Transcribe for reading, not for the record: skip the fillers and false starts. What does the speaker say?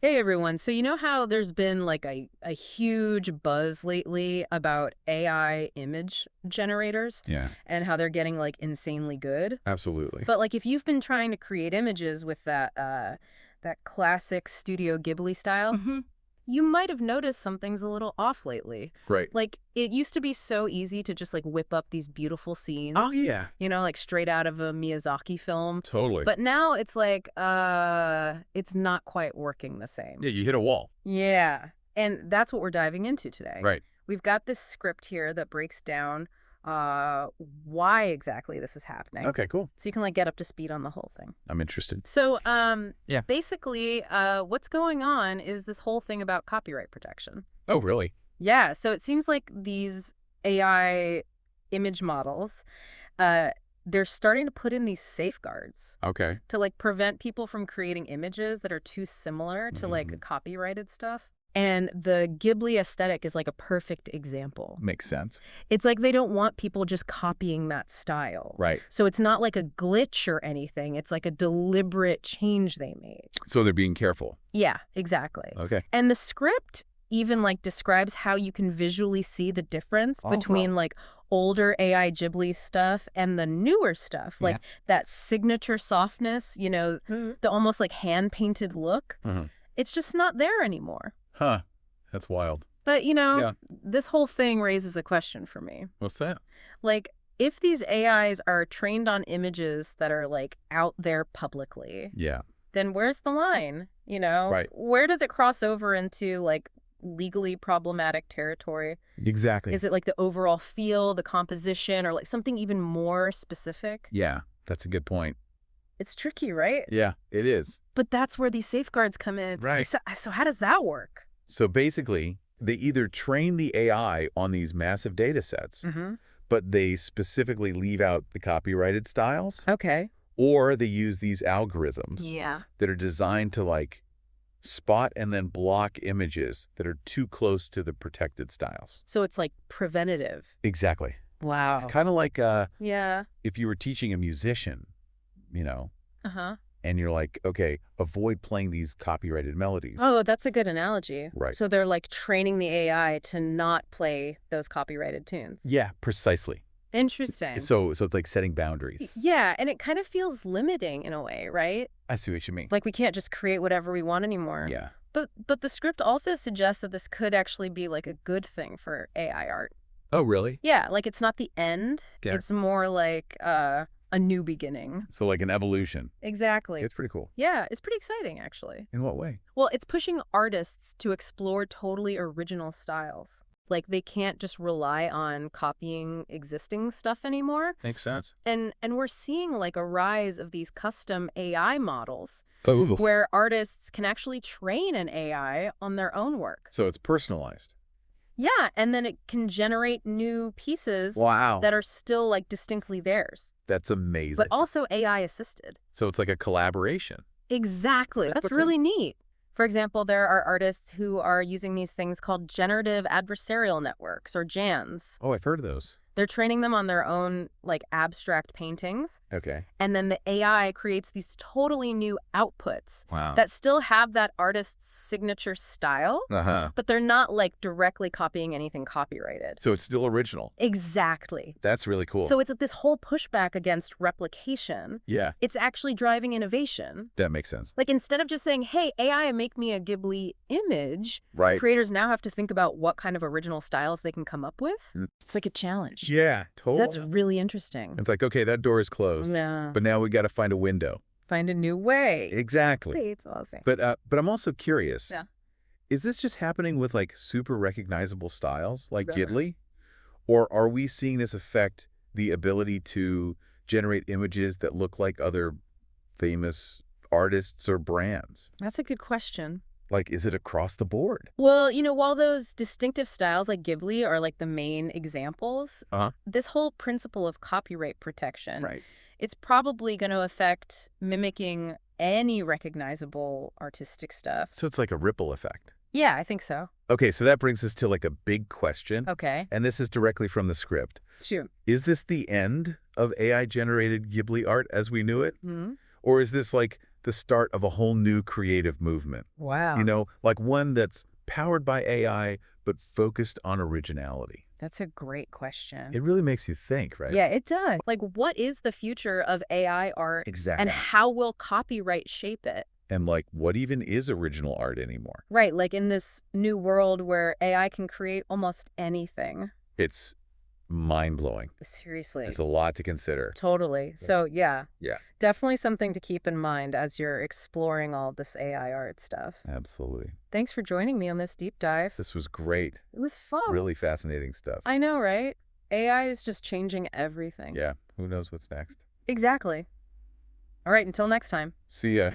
Hey everyone. So you know how there's been like a huge buzz lately about AI image generators Yeah, and how they're getting like insanely good? absolutely. But like if you've been trying to create images with that classic Studio Ghibli style, Hmm. you might have noticed something's a little off lately. Right. Like, it used to be so easy to just, like, whip up these beautiful Oh, scenes, yeah. like, straight out of a Miyazaki film. Totally. But now it's like, it's not quite working the same. Yeah, you hit a wall. Yeah. And that's what we're diving into today. Right. We've got this script here that breaks down uh, why exactly this is happening. Okay, cool. So you can, like, get up to speed on the whole thing. I'm interested. So, Yeah. basically, what's going on is this whole thing about copyright protection. Oh, really? Yeah, so it seems like these AI image models, uh, they're starting to put in these safeguards Okay. to like prevent people from creating images that are too similar to like Mhm. copyrighted stuff. And the Ghibli aesthetic is like a perfect example. Makes sense. It's like they don't want people just copying that style. Right. So it's not like a glitch or anything. It's like a deliberate change they made. So they're being careful. Yeah, exactly. Okay. And the script even like describes how you can visually see the difference Oh. between like older AI Ghibli stuff and the newer stuff, Yeah. like that signature softness, Mhm. the almost like hand-painted look. Mhm. It's just not there anymore. Huh. That's wild. But, Yeah. this whole thing raises a question for me. What's that? Like, if these AIs are trained on images that are like out there publicly, Yeah. then where's the line? Right. Where does it cross over into like legally problematic territory? Exactly. Is it like the overall feel, the composition, or like something even more specific? Yeah. That's a good point. It's tricky, right? Yeah, it is. But that's where these safeguards come in. Right. So how does that work? So basically, they either train the AI on these massive data sets, Mm-hmm. but they specifically leave out the copyrighted styles, Okay. or they use these algorithms Yeah. that are designed to like spot and then block images that are too close to the protected styles. So it's like preventative. Exactly. It's Wow. kind of like Yeah. if you were teaching a musician, you know, Uh-huh. and you're like, okay, avoid playing these copyrighted melodies. Oh, that's a good analogy. Right. So they're like training the AI to not play those copyrighted tunes. Yeah, precisely. Interesting. So it's like setting boundaries. Yeah, and it kind of feels limiting in a way, right? I see what you mean. Like we can't just create whatever we want anymore. Yeah. But the script also suggests that this could actually be like a good thing for AI art. Oh, really? Yeah, like it's not the end. Yeah. It's more like a new beginning. So like an evolution. Exactly. It's pretty cool. Yeah, it's pretty exciting actually. In what way? Well, it's pushing artists to explore totally original styles. Like they can't just rely on copying existing stuff anymore. Makes sense. And we're seeing like a rise of these custom AI models Oh. where artists can actually train an AI on their own work. So it's personalized. Yeah, and then it can generate new pieces Wow. that are still like distinctly theirs, That's amazing. but also AI assisted. So it's like a collaboration. Exactly. That's What's really neat. For example, there are artists who are using these things called generative adversarial networks, or GANs. Oh, I've heard of those. They're training them on their own, like, abstract paintings, Okay. and then the AI creates these totally new outputs Wow. that still have that artist's signature style, Uh-huh. but they're not, like, directly copying anything copyrighted. So it's still original. Exactly. That's really cool. So it's this whole pushback against replication. Yeah, It's actually driving innovation. that makes sense. Like, instead of just saying, hey, AI, make me a Ghibli image, Right. creators now have to think about what kind of original styles they can come up with. Mm. It's like a challenge. Yeah, totally. That's really interesting. It's like, okay, that door is closed, Yeah. but now we got to find a window. Find a new way. Exactly. It's awesome. But I'm also curious. Yeah. Is this just happening with like super recognizable styles like Yeah. Ghibli? Or are we seeing this affect the ability to generate images that look like other famous artists or brands? That's a good question. Like, is it across the board? Well, while those distinctive styles like Ghibli are like the main examples, Uh-huh. this whole principle of copyright protection, Right. it's probably going to affect mimicking any recognizable artistic stuff. So it's like a ripple effect. Yeah, I think so. Okay, so that brings us to like a big question. Okay. And this is directly from the script. Shoot. Is this the end of AI-generated Ghibli art as we knew it? Hmm. Or is this like the start of a whole new creative movement. Wow. Like one that's powered by AI, but focused on originality. That's a great question. It really makes you think, right? Yeah, it does. Like, what is the future of AI art and Exactly. how will copyright shape it? And like, what even is original art anymore? Right, like in this new world where AI can create almost anything. It's mind-blowing. Seriously. It's a lot to consider. Totally. So, yeah, Yeah, definitely something to keep in mind as you're exploring all this AI art stuff. absolutely. Thanks for joining me on this deep dive. This was great. It was fun. Really fascinating stuff. I know, right? AI is just changing everything. Yeah, who knows what's next? Exactly. All right, until next time. See ya.